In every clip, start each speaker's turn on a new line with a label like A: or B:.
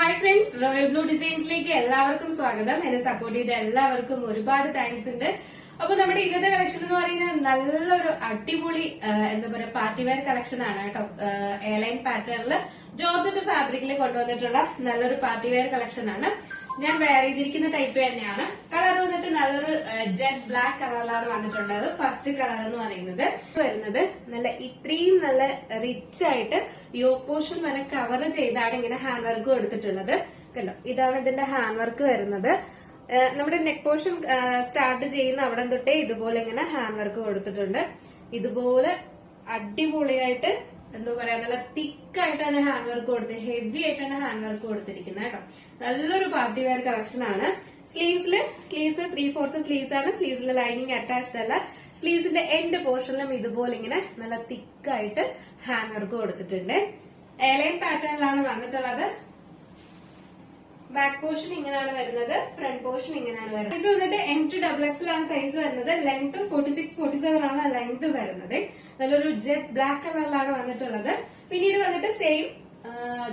A: Hi friends, royal blue ഡിസൈൻസിലേക്ക് എല്ലാവർക്കും സ്വാഗതം. എന്നെ സപ്പോർട്ട് ചെയ്ത എല്ലാവർക്കും ഒരുപാട് താങ്ക്സ് ഉണ്ട്. അപ്പൊ നമ്മുടെ ഇന്നത്തെ കളക്ഷൻ എന്ന് പറയുന്നത് നല്ലൊരു അടിപൊളി എന്താ പറയുക പാർട്ടി വെയർ കളക്ഷൻ ആണ് കേട്ടോ. എയർലൈൻ പാറ്റേണില് ജോർജറ്റ് ഫാബ്രിക്കിൽ കൊണ്ടുവന്നിട്ടുള്ള നല്ലൊരു പാർട്ടി വെയർ കളക്ഷൻ ആണ്. ഞാൻ വെയർ ചെയ്തിരിക്കുന്ന ടൈപ്പ് തന്നെയാണ്. കളർ വന്നിട്ട് നല്ലൊരു ജെറ്റ് ബ്ലാക്ക് കളറിലാണ് വന്നിട്ടുള്ളത്. ഫസ്റ്റ് കളർ എന്ന് വരുന്നത് നല്ല ഇത്രയും നല്ല റിച്ച് ആയിട്ട് യോക്ക് പോർഷൻ വരെ കവർ ചെയ്താണ് ഇങ്ങനെ ഹാൻഡ് വർക്ക് കൊടുത്തിട്ടുള്ളത്. കണ്ടോ, ഇതാണ് ഇതിന്റെ ഹാൻഡ് വർക്ക് വരുന്നത്. നമ്മുടെ നെക്ക് പോർഷൻ സ്റ്റാർട്ട് ചെയ്യുന്ന അവിടെ തൊട്ടേ ഇതുപോലെ ഇങ്ങനെ ഹാൻഡ് വർക്ക് കൊടുത്തിട്ടുണ്ട്. ഇതുപോലെ അടിപൊളിയായിട്ട് എന്താ പറയാ, നല്ല തിക്കായിട്ടാണ് ഹാൻഡ് വർക്ക് കൊടുത്തത്. ഹെവി ആയിട്ടാണ് ഹാൻഡ് വർക്ക് കൊടുത്തിരിക്കുന്നത് കേട്ടോ. നല്ലൊരു പാർട്ടി വെയർ കളക്ഷൻ ആണ്. സ്ലീവ്സ് 3/4 സ്ലീവ്സ് ആണ്. സ്ലീവ്സിൽ ലൈനിങ് അറ്റാച്ച്ഡ് അല്ല. സ്ലീവ്സിന്റെ എൻഡ് പോർഷനിലും ഇതുപോലെ ഇങ്ങനെ നല്ല തിക്കായിട്ട് ഹാൻഡ് വർക്ക് കൊടുത്തിട്ടുണ്ട്. എയർലൈൻ പാറ്റേണിലാണ് വന്നിട്ടുള്ളത്. ബാക്ക് പോർഷൻ ഇങ്ങനെയാണ് വരുന്നത്, ഫ്രണ്ട് പോർഷൻ ഇങ്ങനെയാണ് വരുന്നത്. സൈസ് വന്നിട്ട് M2XXL ആണ് സൈസ് വരുന്നത്. ലെങ്ത് 46-47 ആണ് ലെങ്ത് വരുന്നത്. നല്ലൊരു ജെറ്റ് ബ്ലാക്ക് കളറിലാണ് വന്നിട്ടുള്ളത്. പിന്നീട് വന്നിട്ട് സെയിം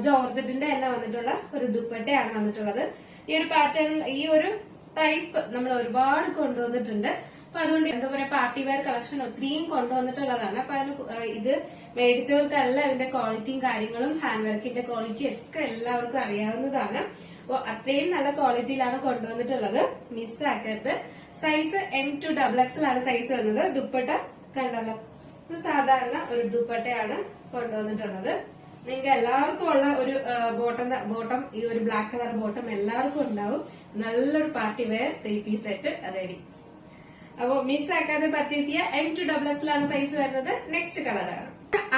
A: ജോർജറ്റിന്റെ തന്നെ വന്നിട്ടുള്ള ഒരു ദുപ്പട്ടയാണ് വന്നിട്ടുള്ളത്. ഈ ഒരു പാറ്റേൺ, ഈ ഒരു ടൈപ്പ് നമ്മൾ ഒരുപാട് കൊണ്ടുവന്നിട്ടുണ്ട്. അപ്പൊ അതുകൊണ്ട് എന്താ പറയാ, പാർട്ടി വെയർ കളക്ഷൻ ഒത്തിരിയും കൊണ്ടുവന്നിട്ടുള്ളതാണ്. അപ്പൊ അതിന് ഇത് മേടിച്ചവർക്കല്ല ഇതിന്റെ ക്വാളിറ്റിയും കാര്യങ്ങളും ഹാൻഡ് വർക്കിന്റെ ക്വാളിറ്റിയും ഒക്കെ എല്ലാവർക്കും അറിയാവുന്നതാണ്. അപ്പൊ അത്രയും നല്ല ക്വാളിറ്റിയിലാണ് കൊണ്ടുവന്നിട്ടുള്ളത്. മിസ്സാക്കരുത്. സൈസ് M2XXL ആണ് സൈസ് വരുന്നത്. ദുപ്പട്ട കണ്ടല്ലോ, സാധാരണ ഒരു ദുപ്പട്ടയാണ് കൊണ്ടുവന്നിട്ടുള്ളത്. നിങ്ങൾക്ക് എല്ലാവർക്കും ഉള്ള ഒരു ബോട്ടം ഈ ഒരു ബ്ലാക്ക് കളർ ബോട്ടം എല്ലാവർക്കും ഉണ്ടാവും. നല്ലൊരു party wear 3 piece set ready. അപ്പൊ മിസ്സാക്കാതെ പർച്ചേസ് ചെയ്യുക. M2XXL ആണ് സൈസ് വരുന്നത്. നെക്സ്റ്റ് കളറാണ്,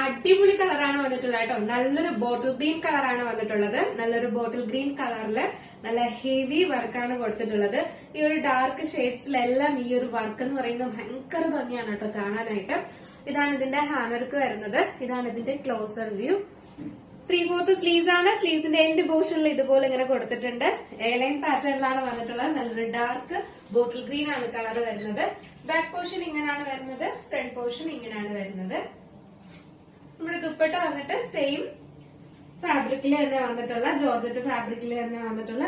A: അടിപൊളി കളറാണ് വന്നിട്ടുള്ളത് കേട്ടോ. നല്ലൊരു ബോട്ടിൽ ഗ്രീൻ കളറാണ് വന്നിട്ടുള്ളത്. നല്ലൊരു ബോട്ടിൽ ഗ്രീൻ കളറില് നല്ല ഹെവി വർക്കാണ് കൊടുത്തിട്ടുള്ളത്. ഈ ഒരു ഡാർക്ക് ഷെയ്ഡ്സിലെല്ലാം ഈ ഒരു വർക്ക് എന്ന് പറയുന്നത് ഭയങ്കര ഭംഗിയാണ് കേട്ടോ കാണാനായിട്ട്. ഇതാണ് ഇതിന്റെ ഹാൻഡ് വർക്ക് വരുന്നത്. ഇതാണ് ഇതിന്റെ ക്ലോസർ വ്യൂ. 3/4 സ്ലീവ്സ് ആണ്. സ്ലീവ്സിന്റെ എൻഡ് പോർഷനിൽ ഇതുപോലെ ഇങ്ങനെ കൊടുത്തിട്ടുണ്ട്. എയർലൈൻ പാറ്റേണിലാണ് വന്നിട്ടുള്ളത്. നല്ലൊരു ഡാർക്ക് ബോട്ടിൽ ഗ്രീൻ ആണ് കളർ വരുന്നത്. ബാക്ക് പോർഷൻ ഇങ്ങനെയാണ് വരുന്നത്. ഫ്രണ്ട് പോർഷൻ ഇങ്ങനെയാണ് വരുന്നത്. നമ്മുടെ ദുപ്പട്ട വന്നിട്ട് സെയിം ഫാബ്രിക്കിൽ തന്നെ വന്നിട്ടുള്ള ജോർജറ്റ് ഫാബ്രിക്കിൽ തന്നെ വന്നിട്ടുള്ള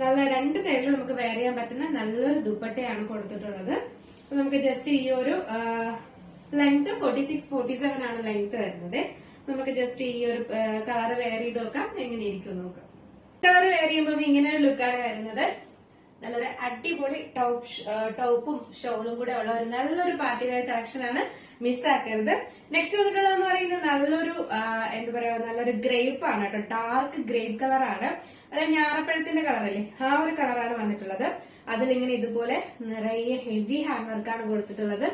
A: നല്ല രണ്ട് സൈഡിൽ നമുക്ക് വെയർ ചെയ്യാൻ പറ്റുന്ന നല്ലൊരു ദുപ്പട്ടയാണ് കൊടുത്തിട്ടുള്ളത്. അപ്പൊ നമുക്ക് ജസ്റ്റ് ഈ ഒരു ലെങ്ത് 46-47 ആണ് ലെങ്ത് വരുന്നത്. നമുക്ക് ജസ്റ്റ് ഈ ഒരു കളർ വെയർ ചെയ്ത് നോക്കാം, എങ്ങനെയിരിക്കും നോക്കാം. കളർ വെയർ ചെയ്യുമ്പോൾ ഇങ്ങനെ ഒരു ലുക്കാണ് വരുന്നത്. നല്ലൊരു അടിപൊളി ടോപ്പും ഷോളും കൂടെ ഉള്ള ഒരു നല്ലൊരു പാർട്ടി വെയർ കളക്ഷൻ ആണ്. മിസ്സാക്കരുത്. നെക്സ്റ്റ് വന്നിട്ടുള്ളതെന്ന് പറയുന്നത് നല്ലൊരു എന്താ പറയാ, നല്ലൊരു ഗ്രേപ്പ് ആണ് കേട്ടോ. ഡാർക്ക് ഗ്രേപ്പ് കളറാണ്. അതായത് ഞാറപ്പഴത്തിന്റെ കളറല്ലേ, ആ ഒരു കളറാണ് വന്നിട്ടുള്ളത്. അതിലിങ്ങനെ ഇതുപോലെ നിറയെ ഹെവി ഹാൻഡ് വർക്കാണ് കൊടുത്തിട്ടുള്ളത്.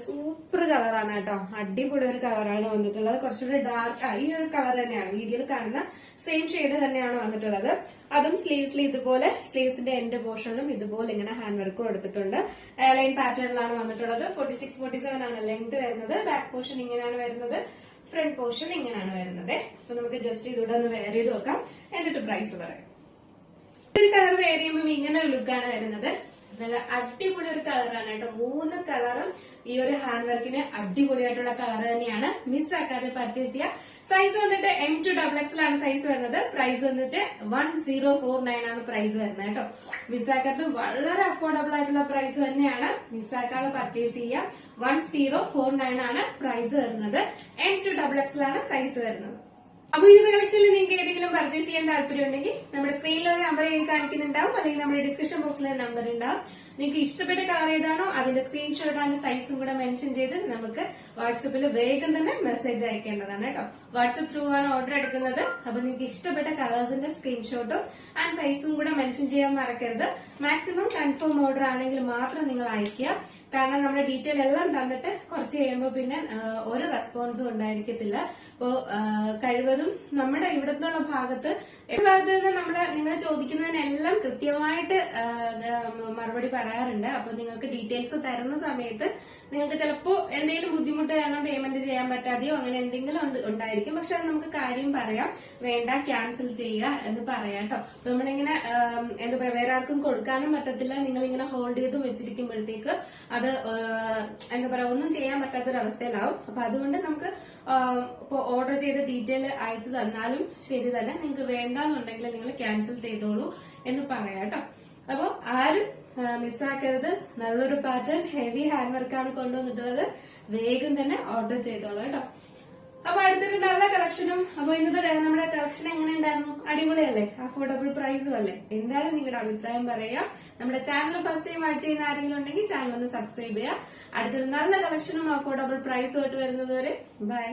A: സൂപ്പർ കളറാണ് കേട്ടോ. അടിപൊളി ഒരു കളറാണ് വന്നിട്ടുള്ളത്. കുറച്ചുകൂടി ഡാർക്ക് ഈ ഒരു കളർ തന്നെയാണ് വീഡിയോയിൽ കാണുന്ന സെയിം ഷെയ്ഡ് തന്നെയാണ് വന്നിട്ടുള്ളത്. അതും സ്ലീവ്സിൽ ഇതുപോലെ സ്ലീവ്സിന്റെ എൻഡ് പോർഷനിലും ഇതുപോലെ ഇങ്ങനെ ഹാൻഡ് വർക്ക് കൊടുത്തിട്ടുണ്ട്. എയർലൈൻ പാറ്റേണിലാണ് വന്നിട്ടുള്ളത്. 46-47 ആണ് ലെങ്ത് വരുന്നത്. ബാക്ക് പോർഷൻ ഇങ്ങനെയാണ് വരുന്നത്. ഫ്രണ്ട് പോർഷൻ ഇങ്ങനെയാണ് വരുന്നത്. അപ്പൊ നമുക്ക് ജസ്റ്റ് ഇതൂടെ ഒന്ന് വെയർ ചെയ്ത് നോക്കാം, എന്നിട്ട് പ്രൈസ് പറയാം. ഒരു കളർ വെയർ ചെയ്യുമ്പോൾ ഇങ്ങനെ ഒരു ലുക്കാണ് വരുന്നത്. നല്ല അടിപൊളി ഒരു കളറാണ് കേട്ടോ. 3 കളറും ഈ ഒരു ഹാൻഡ് വർക്കിന് അടിപൊളിയായിട്ടുള്ള കളർ തന്നെയാണ്. മിസ്സാക്കാതെ പർച്ചേസ് ചെയ്യുക. സൈസ് വന്നിട്ട് M2XXL ആണ് സൈസ് വരുന്നത്. പ്രൈസ് വന്നിട്ട് 1049 ആണ് പ്രൈസ് വരുന്നത് കേട്ടോ. മിസ്സാക്കാത്ത വളരെ അഫോർഡബിൾ ആയിട്ടുള്ള പ്രൈസ് തന്നെയാണ്. മിസ്സാക്കാതെ പർച്ചേസ് ചെയ്യുക. 1049 ആണ് പ്രൈസ് വരുന്നത്. M2XXL ആണ് സൈസ് വരുന്നത്. അപ്പൊ ഇന്നത്തെ കളക്ഷനിൽ നിങ്ങൾക്ക് ഏതെങ്കിലും പർച്ചേസ് ചെയ്യാൻ താല്പര്യം ഉണ്ടെങ്കിൽ നമ്മുടെ സ്ക്രീനിൽ ഒരു നമ്പർ എഴുതി കാണിക്കുന്നുണ്ടാവും, അല്ലെങ്കിൽ നമ്മുടെ ഡിസ്ക്രിപ്ഷൻ ബോക്സിൽ ഒരു നമ്പർ ഉണ്ടാവും. നിങ്ങൾക്ക് ഇഷ്ടപ്പെട്ട കളർ ഏതാണോ അതിന്റെ സ്ക്രീൻഷോട്ട് അതിന്റെ സൈസും കൂടെ മെൻഷൻ ചെയ്ത് നമുക്ക് വാട്സപ്പിൽ വേഗം തന്നെ മെസ്സേജ് അയക്കേണ്ടതാണ് കേട്ടോ. വാട്സപ്പ് ത്രൂ ആണ് ഓർഡർ എടുക്കുന്നത്. അപ്പൊ നിങ്ങൾക്ക് ഇഷ്ടപ്പെട്ട കളേഴ്സിന്റെ സ്ക്രീൻഷോട്ടും ആൻഡ് സൈസും കൂടെ മെൻഷൻ ചെയ്യാൻ മറക്കരുത്. മാക്സിമം കൺഫേം ഓർഡർ ആണെങ്കിൽ മാത്രം നിങ്ങൾ അയക്കുക. കാരണം നമ്മുടെ ഡീറ്റെയിൽ എല്ലാം തന്നിട്ട് കുറച്ച് കഴിയുമ്പോൾ പിന്നെ ഒരു റെസ്പോൺസും ഉണ്ടായിരിക്കത്തില്ല. അപ്പോ കഴിവതും നമ്മുടെ ഇവിടുന്നുള്ള ഭാഗത്ത് നിങ്ങൾ ചോദിക്കുന്നതിനെല്ലാം കൃത്യമായിട്ട് മറുപടി പറയാറുണ്ട്. അപ്പൊ നിങ്ങൾക്ക് ഡീറ്റെയിൽസ് തരുന്ന സമയത്ത് നിങ്ങൾക്ക് ചിലപ്പോ എന്തെങ്കിലും ബുദ്ധിമുട്ട് കാരണം പേയ്മെന്റ് ചെയ്യാൻ പറ്റാതെയോ അങ്ങനെ എന്തെങ്കിലും ഉണ്ടായിരിക്കും. പക്ഷെ അത് നമുക്ക് കാര്യം പറയാം, വേണ്ട ക്യാൻസൽ ചെയ്യുക എന്ന് പറയാം കേട്ടോ. നമ്മളിങ്ങനെ എന്താ പറയാ, വേറെ ആർക്കും കൊടുക്കാനും പറ്റത്തില്ല. നിങ്ങളിങ്ങനെ ഹോൾഡ് ചെയ്ത് വെച്ചിരിക്കുമ്പോഴത്തേക്ക് അത് എന്താ പറയാ, ഒന്നും ചെയ്യാൻ പറ്റാത്തൊരവസ്ഥയിലാവും. അപ്പൊ അതുകൊണ്ട് നമുക്ക് ഇപ്പൊ ഓർഡർ ചെയ്ത ഡീറ്റെയിൽ അയച്ചു തന്നാലും ശരി തന്നെ, നിങ്ങൾക്ക് വേണ്ടാന്നുണ്ടെങ്കിൽ നിങ്ങൾ ക്യാൻസൽ ചെയ്തോളൂ എന്ന് പറയാം കേട്ടോ. അപ്പൊ ആരും മിസ്സാക്കരുത്. നല്ലൊരു പാറ്റേൺ, ഹെവി ഹാൻഡ് വർക്കാണ് കൊണ്ടുവന്നിട്ടുള്ളത്. വേഗം തന്നെ ഓർഡർ ചെയ്തോളൂ കേട്ടോ. അപ്പൊ അടുത്തൊരു നല്ല കളക്ഷനും. അപ്പൊ ഇന്നത്തെ നമ്മുടെ കളക്ഷൻ എങ്ങനെ ഉണ്ടായിരുന്നു? അടിപൊളിയല്ലേ? അഫോർഡബിൾ പ്രൈസും അല്ലേ? എന്തായാലും നിങ്ങളുടെ അഭിപ്രായം പറയാം. നമ്മുടെ ചാനൽ ഫസ്റ്റ് ടൈം വാച്ച് ചെയ്യുന്ന ആരെങ്കിലും ഉണ്ടെങ്കിൽ ചാനൽ ഒന്ന് സബ്സ്ക്രൈബ് ചെയ്യാം. അടുത്തൊരു നല്ല കളക്ഷനും അഫോർഡബിൾ പ്രൈസും ആയിട്ട് വരുന്നത് വരെ ബൈ.